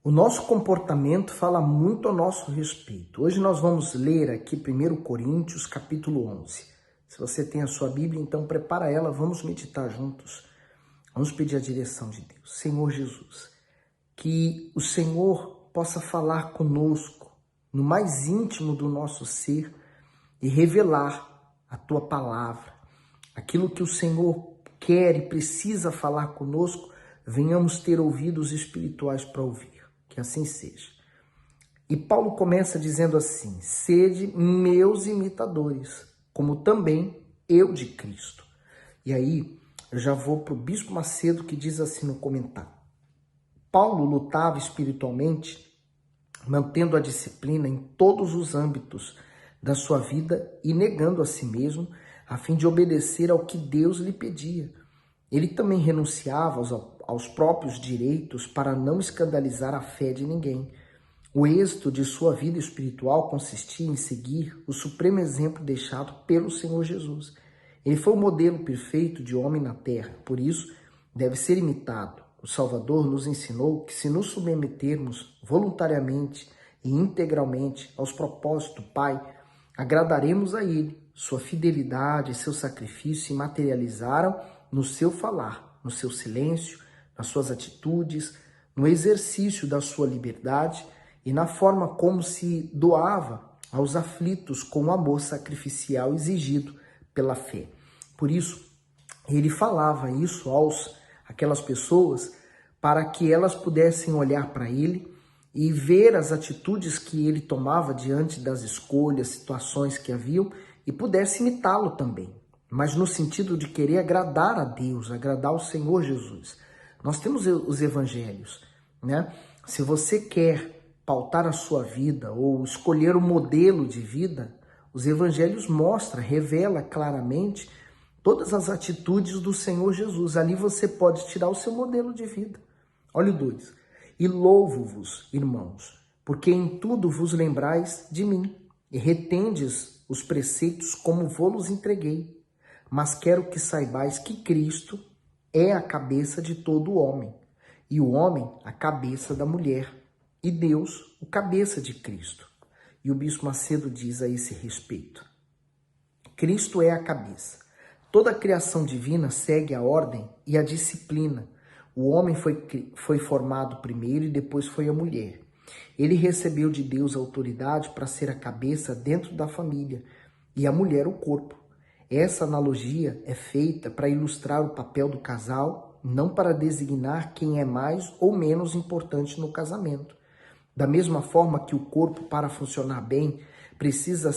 O nosso comportamento fala muito a nosso respeito. Hoje nós vamos ler aqui 1 Coríntios, capítulo 11. Se você tem a sua Bíblia, então prepara ela, vamos meditar juntos. Vamos pedir a direção de Deus. Senhor Jesus, que o Senhor possa falar conosco no mais íntimo do nosso ser e revelar a Tua palavra. Aquilo que o Senhor quer e precisa falar conosco, venhamos ter ouvidos espirituais para ouvir. Que assim seja. E Paulo começa dizendo assim: sede meus imitadores, como também eu de Cristo. E aí, eu já vou para o Bispo Macedo, que diz assim no comentário: Paulo lutava espiritualmente, mantendo a disciplina em todos os âmbitos da sua vida e negando a si mesmo, a fim de obedecer ao que Deus lhe pedia. Ele também renunciava aos próprios direitos para não escandalizar a fé de ninguém. O êxito de sua vida espiritual consistia em seguir o supremo exemplo deixado pelo Senhor Jesus. Ele foi o modelo perfeito de homem na terra, por isso deve ser imitado. O Salvador nos ensinou que se nos submetermos voluntariamente e integralmente aos propósitos do Pai, agradaremos a Ele. Sua fidelidade e seu sacrifício se materializaram no seu falar, no seu silêncio, nas suas atitudes, no exercício da sua liberdade e na forma como se doava aos aflitos com o amor sacrificial exigido pela fé. Por isso, ele falava isso aquelas pessoas para que elas pudessem olhar para ele e ver as atitudes que ele tomava diante das escolhas, situações que haviam e pudesse imitá-lo também, mas no sentido de querer agradar a Deus, agradar ao Senhor Jesus. Nós temos os evangelhos, né? Se você quer pautar a sua vida ou escolher um modelo de vida, os evangelhos mostram, revela claramente todas as atitudes do Senhor Jesus. Ali você pode tirar o seu modelo de vida. Olha o 2. E louvo-vos, irmãos, porque em tudo vos lembrais de mim e retendes os preceitos como vos entreguei. Mas quero que saibais que Cristo é a cabeça de todo homem, e o homem a cabeça da mulher, e Deus o cabeça de Cristo. E o Bispo Macedo diz a esse respeito: Cristo é a cabeça. Toda a criação divina segue a ordem e a disciplina. O homem foi formado primeiro e depois foi a mulher. Ele recebeu de Deus a autoridade para ser a cabeça dentro da família e a mulher o corpo. Essa analogia é feita para ilustrar o papel do casal, não para designar quem é mais ou menos importante no casamento. Da mesma forma que o corpo, para funcionar bem, precisa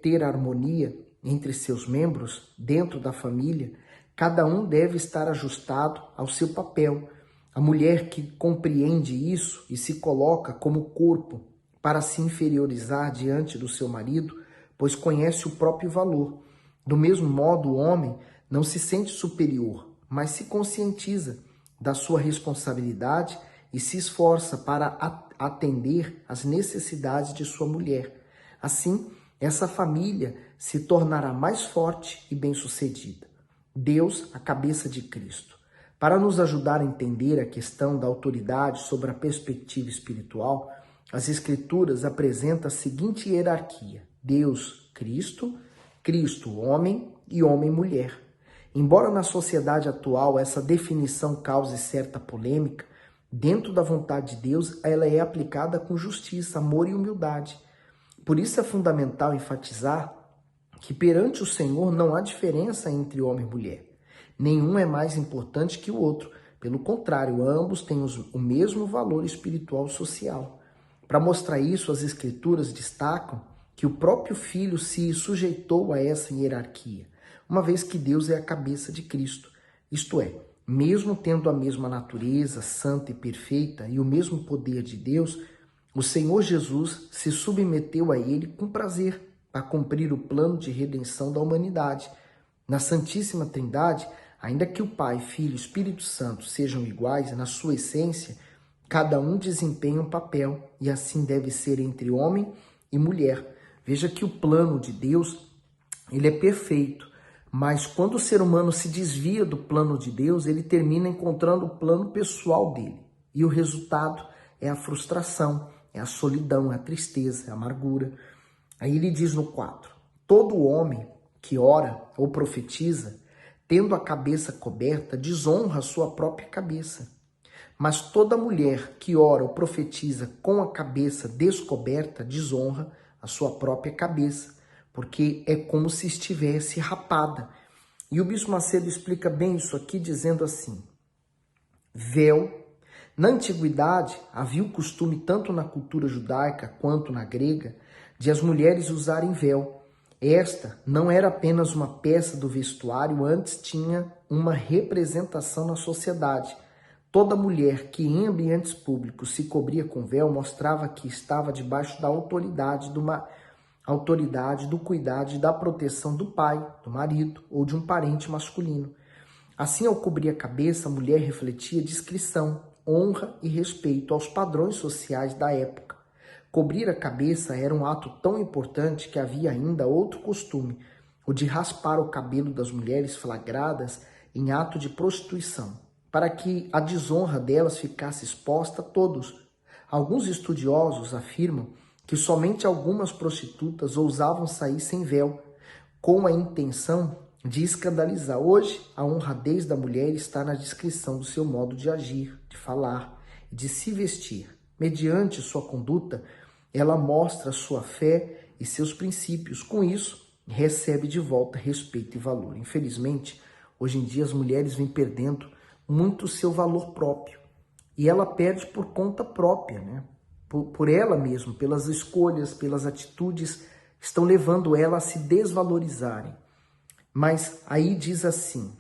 ter harmonia entre seus membros dentro da família, cada um deve estar ajustado ao seu papel. A mulher que compreende isso e se coloca como corpo para se inferiorizar diante do seu marido, pois conhece o próprio valor. Do mesmo modo, o homem não se sente superior, mas se conscientiza da sua responsabilidade e se esforça para atender às necessidades de sua mulher. Assim, essa família se tornará mais forte e bem-sucedida. Deus, a cabeça de Cristo. Para nos ajudar a entender a questão da autoridade sobre a perspectiva espiritual, as Escrituras apresentam a seguinte hierarquia: Deus, Cristo, Cristo, homem e homem, mulher. Embora na sociedade atual essa definição cause certa polêmica, dentro da vontade de Deus ela é aplicada com justiça, amor e humildade. Por isso é fundamental enfatizar que perante o Senhor não há diferença entre homem e mulher. Nenhum é mais importante que o outro. Pelo contrário, ambos têm o mesmo valor espiritual e social. Para mostrar isso, as Escrituras destacam que o próprio Filho se sujeitou a essa hierarquia, uma vez que Deus é a cabeça de Cristo. Isto é, mesmo tendo a mesma natureza santa e perfeita e o mesmo poder de Deus, o Senhor Jesus se submeteu a ele com prazer para cumprir o plano de redenção da humanidade. Na Santíssima Trindade, ainda que o Pai, Filho e Espírito Santo sejam iguais na sua essência, cada um desempenha um papel e assim deve ser entre homem e mulher. Veja que o plano de Deus, ele é perfeito, mas quando o ser humano se desvia do plano de Deus, ele termina encontrando o plano pessoal dele. E o resultado é a frustração, é a solidão, é a tristeza, é a amargura. Aí ele diz no 4, todo homem que ora ou profetiza, tendo a cabeça coberta, desonra a sua própria cabeça. Mas toda mulher que ora ou profetiza com a cabeça descoberta, desonra a sua própria cabeça, porque é como se estivesse rapada. E o Bispo Macedo explica bem isso aqui, dizendo assim, véu. Na antiguidade, havia o costume, tanto na cultura judaica quanto na grega, de as mulheres usarem véu. Esta não era apenas uma peça do vestuário, antes tinha uma representação na sociedade. Toda mulher que em ambientes públicos se cobria com véu mostrava que estava debaixo da autoridade do cuidado e da proteção do pai, do marido ou de um parente masculino. Assim, ao cobrir a cabeça, a mulher refletia discrição, honra e respeito aos padrões sociais da época. Cobrir a cabeça era um ato tão importante que havia ainda outro costume, o de raspar o cabelo das mulheres flagradas em ato de prostituição, para que a desonra delas ficasse exposta a todos. Alguns estudiosos afirmam que somente algumas prostitutas ousavam sair sem véu, com a intenção de escandalizar. Hoje, a honradez da mulher está na descrição do seu modo de agir, de falar, de se vestir. Mediante sua conduta, ela mostra sua fé e seus princípios. Com isso, recebe de volta respeito e valor. Infelizmente, hoje em dia as mulheres vêm perdendo muito o seu valor próprio. E ela perde por conta própria, né? Por ela mesma, pelas escolhas, pelas atitudes, estão levando ela a se desvalorizarem. Mas aí diz assim,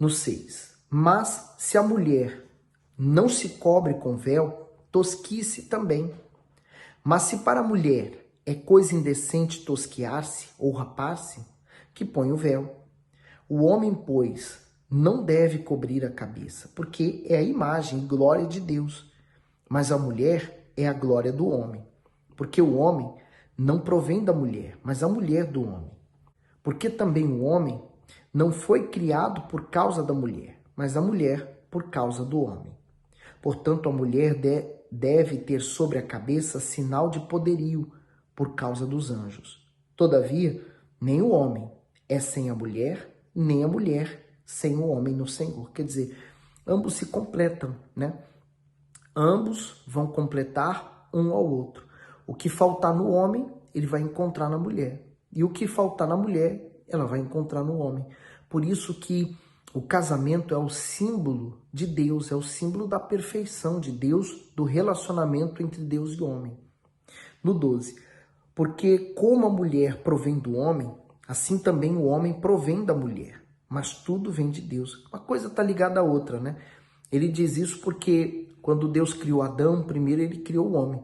no 6, mas se a mulher não se cobre com véu, tosquice também. Mas se para a mulher é coisa indecente tosquiar-se ou rapar-se, que põe o véu. O homem, pois, não deve cobrir a cabeça, porque é a imagem e glória de Deus. Mas a mulher é a glória do homem, porque o homem não provém da mulher, mas a mulher do homem. Porque também o homem não foi criado por causa da mulher, mas a mulher por causa do homem. Portanto, a mulher deve ter sobre a cabeça sinal de poderio por causa dos anjos. Todavia, nem o homem é sem a mulher, nem a mulher sem o homem no Senhor. Quer dizer, ambos se completam, né? Ambos vão completar um ao outro. O que faltar no homem, ele vai encontrar na mulher. E o que faltar na mulher, ela vai encontrar no homem. Por isso que o casamento é o símbolo de Deus, é o símbolo da perfeição de Deus, do relacionamento entre Deus e homem. No 12, porque como a mulher provém do homem, assim também o homem provém da mulher. Mas tudo vem de Deus. Uma coisa está ligada à outra, né? Ele diz isso porque quando Deus criou Adão, primeiro ele criou o homem.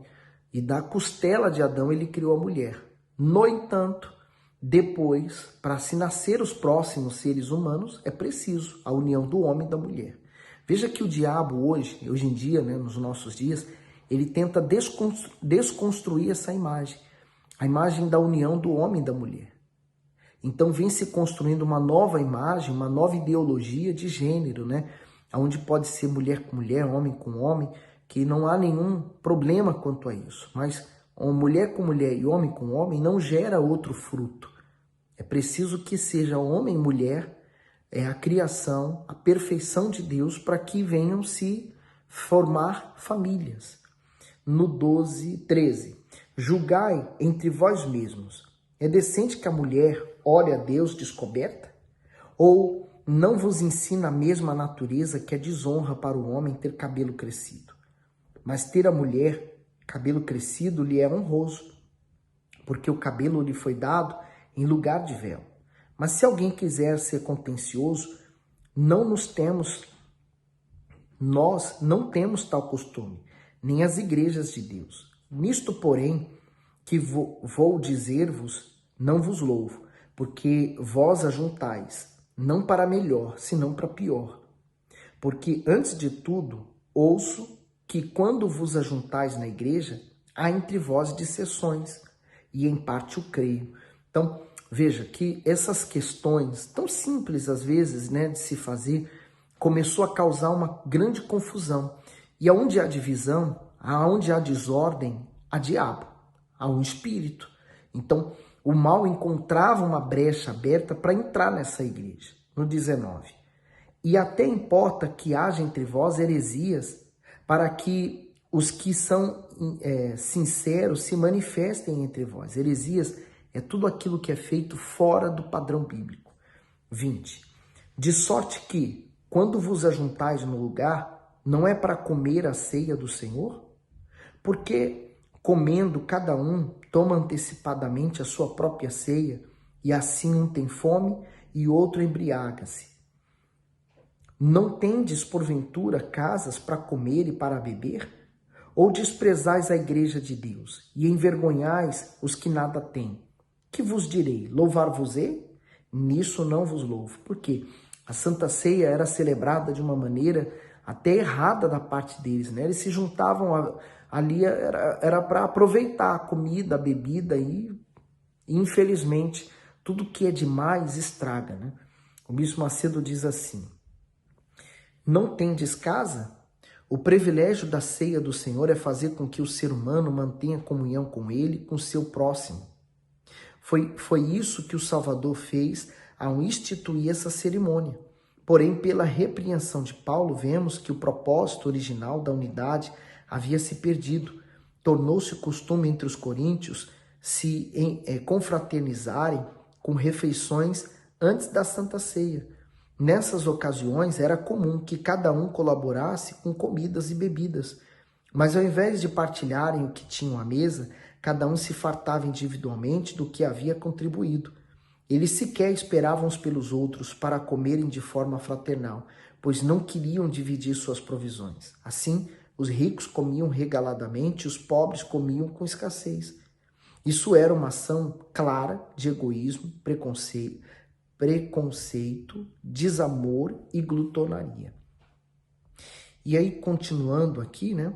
E da costela de Adão ele criou a mulher. No entanto, depois, para se nascer os próximos seres humanos, é preciso a união do homem e da mulher. Veja que o diabo hoje em dia, né, nos nossos dias, ele tenta desconstruir essa imagem. A imagem da união do homem e da mulher. Então vem se construindo uma nova imagem, uma nova ideologia de gênero, né? Onde pode ser mulher com mulher, homem com homem, que não há nenhum problema quanto a isso. Mas mulher com mulher e homem com homem não gera outro fruto. É preciso que seja homem e mulher, a criação, a perfeição de Deus, para que venham se formar famílias. No 12, 13. Julgai entre vós mesmos. É decente que a mulher ore a Deus descoberta? Ou não vos ensina a mesma natureza que é desonra para o homem ter cabelo crescido? Mas ter a mulher cabelo crescido lhe é honroso, porque o cabelo lhe foi dado em lugar de véu. Mas se alguém quiser ser contencioso, nós não temos tal costume, nem as igrejas de Deus. Nisto, porém, que vou dizer-vos, não vos louvo, porque vós ajuntais, não para melhor, senão para pior. Porque, antes de tudo, ouço que quando vos ajuntais na igreja, há entre vós dissensões, e em parte o creio. Então, veja que essas questões, tão simples às vezes, né, de se fazer, começou a causar uma grande confusão. E aonde há divisão, aonde há desordem, há diabo, há um espírito. Então, o mal encontrava uma brecha aberta para entrar nessa igreja. No 19. E até importa que haja entre vós heresias, para que os que são sinceros se manifestem entre vós. Heresias é tudo aquilo que é feito fora do padrão bíblico. 20. De sorte que, quando vos ajuntais no lugar, não é para comer a ceia do Senhor? Porque, comendo cada um, toma antecipadamente a sua própria ceia, e assim um tem fome e outro embriaga-se. Não tendes, porventura, casas para comer e para beber? Ou desprezais a igreja de Deus, e envergonhais os que nada têm? Que vos direi? Louvar-vos-ei? Nisso não vos louvo. Por quê? A Santa Ceia era celebrada de uma maneira até errada da parte deles, né? Eles se juntavam ali, era para aproveitar a comida, a bebida, e infelizmente tudo que é demais estraga, né? O Bispo Macedo diz assim: não tendes casa? O privilégio da ceia do Senhor é fazer com que o ser humano mantenha comunhão com ele e com seu próximo. Foi isso que o Salvador fez ao instituir essa cerimônia. Porém, pela repreensão de Paulo, vemos que o propósito original da unidade havia se perdido. Tornou-se costume entre os coríntios se confraternizarem com refeições antes da Santa Ceia. Nessas ocasiões, era comum que cada um colaborasse com comidas e bebidas, mas ao invés de partilharem o que tinham à mesa, cada um se fartava individualmente do que havia contribuído. Eles sequer esperavam uns pelos outros para comerem de forma fraternal, pois não queriam dividir suas provisões. Assim, os ricos comiam regaladamente, os pobres comiam com escassez. Isso era uma ação clara de egoísmo, preconceito, desamor e glutonaria. E aí, continuando aqui, né,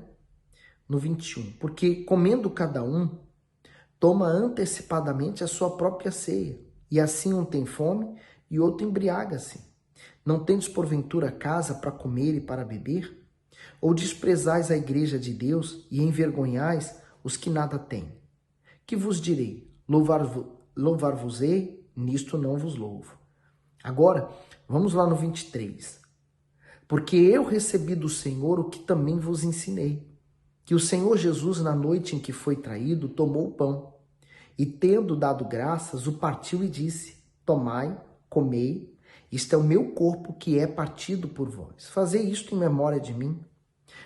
no 21, porque comendo cada um, toma antecipadamente a sua própria ceia, e assim um tem fome e outro embriaga-se. Não tendes porventura casa para comer e para beber? Ou desprezais a igreja de Deus e envergonhais os que nada têm? Que vos direi? Louvar-vos-ei? Nisto não vos louvo. Agora, vamos lá no 23. Porque eu recebi do Senhor o que também vos ensinei, que o Senhor Jesus, na noite em que foi traído, tomou o pão, e tendo dado graças, o partiu e disse: tomai, comei, isto é o meu corpo que é partido por vós. Fazei isto em memória de mim.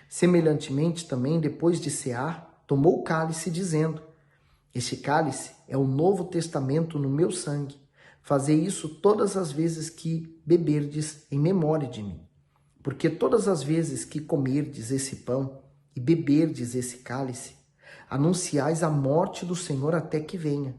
Semelhantemente também, depois de cear, tomou o cálice, dizendo: este cálice é o novo testamento no meu sangue. Fazei isso todas as vezes que beberdes em memória de mim. Porque todas as vezes que comerdes esse pão e beberdes esse cálice, anunciais a morte do Senhor até que venha.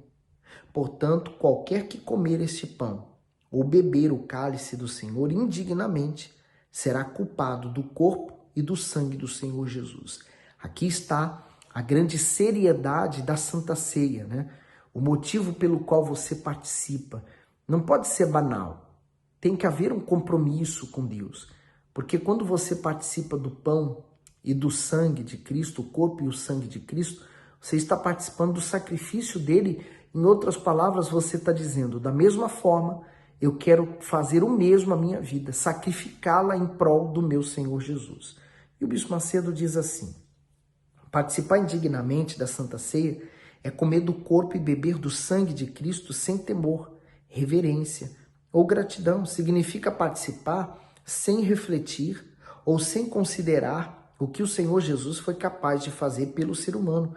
Portanto, qualquer que comer este pão ou beber o cálice do Senhor indignamente, será culpado do corpo e do sangue do Senhor Jesus. Aqui está a grande seriedade da Santa Ceia, né? O motivo pelo qual você participa não pode ser banal. Tem que haver um compromisso com Deus. Porque quando você participa do pão e do sangue de Cristo, o corpo e o sangue de Cristo, você está participando do sacrifício dele. Em outras palavras, você está dizendo: da mesma forma, eu quero fazer o mesmo à minha vida, sacrificá-la em prol do meu Senhor Jesus. E o Bispo Macedo diz assim: participar indignamente da Santa Ceia é comer do corpo e beber do sangue de Cristo sem temor, reverência ou gratidão. Significa participar sem refletir ou sem considerar o que o Senhor Jesus foi capaz de fazer pelo ser humano.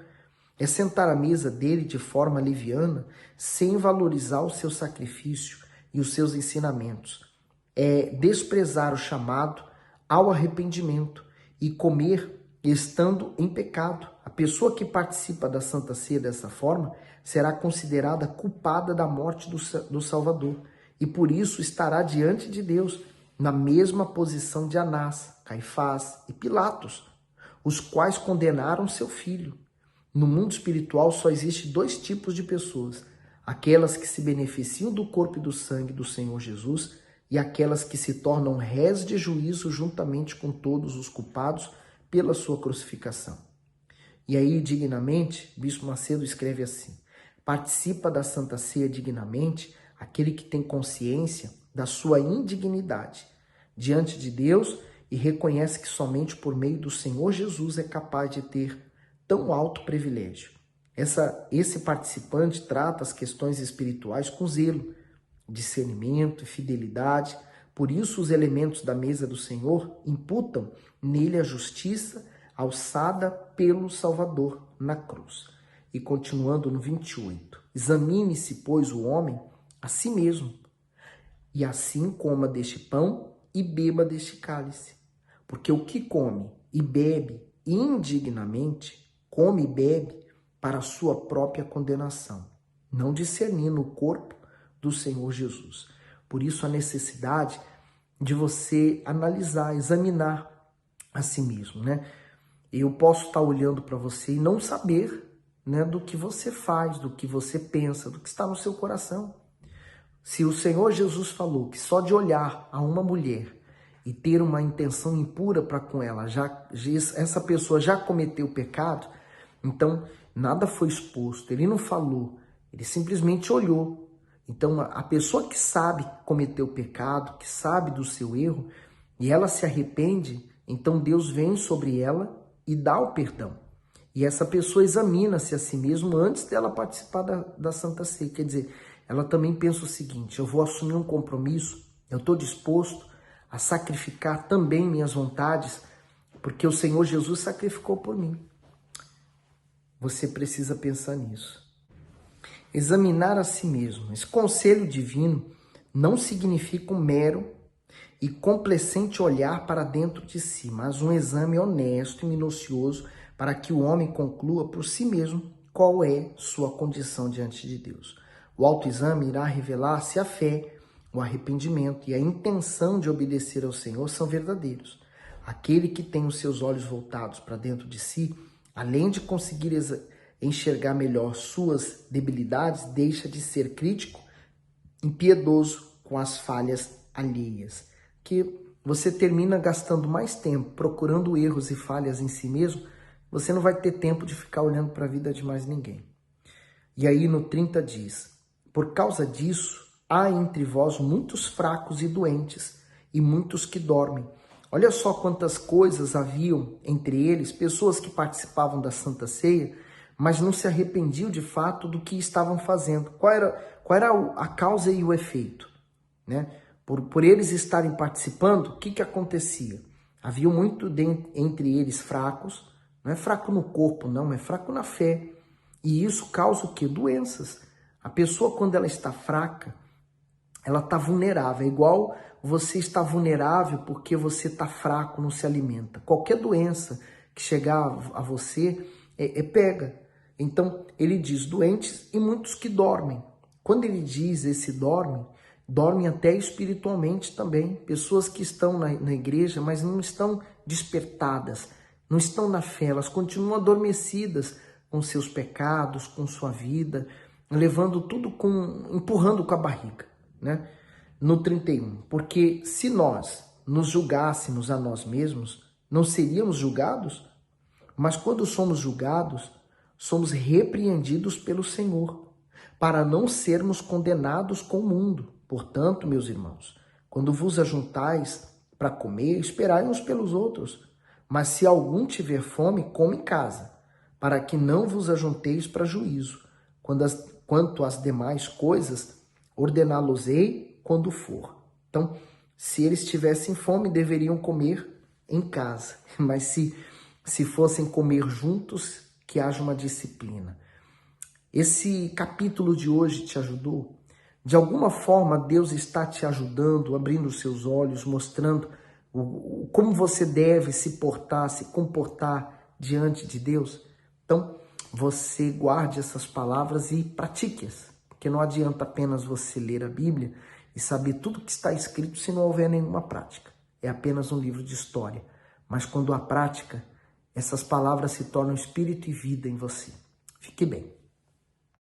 É sentar à mesa dele de forma leviana, sem valorizar o seu sacrifício e os seus ensinamentos. É desprezar o chamado ao arrependimento e comer estando em pecado. A pessoa que participa da Santa Ceia dessa forma será considerada culpada da morte do Salvador e por isso estará diante de Deus na mesma posição de Anás, Caifás e Pilatos, os quais condenaram seu filho. No mundo espiritual só existe dois tipos de pessoas: aquelas que se beneficiam do corpo e do sangue do Senhor Jesus e aquelas que se tornam réis de juízo juntamente com todos os culpados pela sua crucificação. E aí, dignamente, Bispo Macedo escreve assim: participa da Santa Ceia dignamente aquele que tem consciência da sua indignidade diante de Deus e reconhece que somente por meio do Senhor Jesus é capaz de ter tão alto privilégio. Esse participante trata as questões espirituais com zelo, discernimento e fidelidade. Por isso, os elementos da mesa do Senhor imputam nele a justiça alçada pelo Salvador na cruz. E continuando no 28, examine-se, pois, o homem a si mesmo, e assim coma deste pão e beba deste cálice. Porque o que come e bebe indignamente, come e bebe para a sua própria condenação, não discernindo o corpo do Senhor Jesus. Por isso a necessidade de você analisar, examinar a si mesmo, né? Eu posso estar olhando para você e não saber, né, do que você faz, do que você pensa, do que está no seu coração. Se o Senhor Jesus falou que só de olhar a uma mulher e ter uma intenção impura para com ela, essa pessoa já cometeu pecado, então nada foi exposto, ele não falou, ele simplesmente olhou. Então a pessoa que sabe que cometeu pecado, que sabe do seu erro, e ela se arrepende, então Deus vem sobre ela e dá o perdão. E essa pessoa examina-se a si mesma antes dela participar da Santa Ceia. Quer dizer, ela também pensa o seguinte: eu vou assumir um compromisso, eu estou disposto a sacrificar também minhas vontades, porque o Senhor Jesus sacrificou por mim. Você precisa pensar nisso. Examinar a si mesmo. Esse conselho divino não significa um mero e complacente olhar para dentro de si, mas um exame honesto e minucioso para que o homem conclua por si mesmo qual é sua condição diante de Deus. O autoexame irá revelar se a fé, o arrependimento e a intenção de obedecer ao Senhor são verdadeiros. Aquele que tem os seus olhos voltados para dentro de si, além de conseguir enxergar melhor suas debilidades, deixa de ser crítico, impiedoso com as falhas alheias. Que você termina gastando mais tempo procurando erros e falhas em si mesmo, você não vai ter tempo de ficar olhando para a vida de mais ninguém. E aí no 30 diz: por causa disso, há entre vós muitos fracos e doentes, e muitos que dormem. Olha só quantas coisas haviam entre eles, pessoas que participavam da Santa Ceia, mas não se arrependiam de fato do que estavam fazendo. Qual era a causa e o efeito, né? Por eles estarem participando, o que acontecia? Havia muito entre eles fracos, não é fraco no corpo não, é fraco na fé. E isso causa o quê? Doenças. A pessoa, quando ela está fraca, ela está vulnerável. É igual você está vulnerável porque você está fraco, não se alimenta. Qualquer doença que chegar a você, pega. Então, ele diz doentes e muitos que dormem. Quando ele diz esse dormem até espiritualmente também. Pessoas que estão na igreja, mas não estão despertadas, não estão na fé, elas continuam adormecidas com seus pecados, com sua vida, levando tudo empurrando com a barriga, né? No 31, porque se nós nos julgássemos a nós mesmos, não seríamos julgados? Mas quando somos julgados, somos repreendidos pelo Senhor, para não sermos condenados com o mundo. Portanto, meus irmãos, quando vos ajuntais para comer, esperai uns pelos outros. Mas se algum tiver fome, come em casa, para que não vos ajunteis para juízo. Quanto às demais coisas, ordená-los-ei quando for. Então, se eles tivessem fome, deveriam comer em casa. Mas se fossem comer juntos, que haja uma disciplina. Esse capítulo de hoje te ajudou? De alguma forma, Deus está te ajudando, abrindo os seus olhos, mostrando como você deve se portar, se comportar diante de Deus? Então, você guarde essas palavras e pratique-as, porque não adianta apenas você ler a Bíblia e saber tudo que está escrito se não houver nenhuma prática. É apenas um livro de história. Mas quando há prática, essas palavras se tornam espírito e vida em você. Fique bem.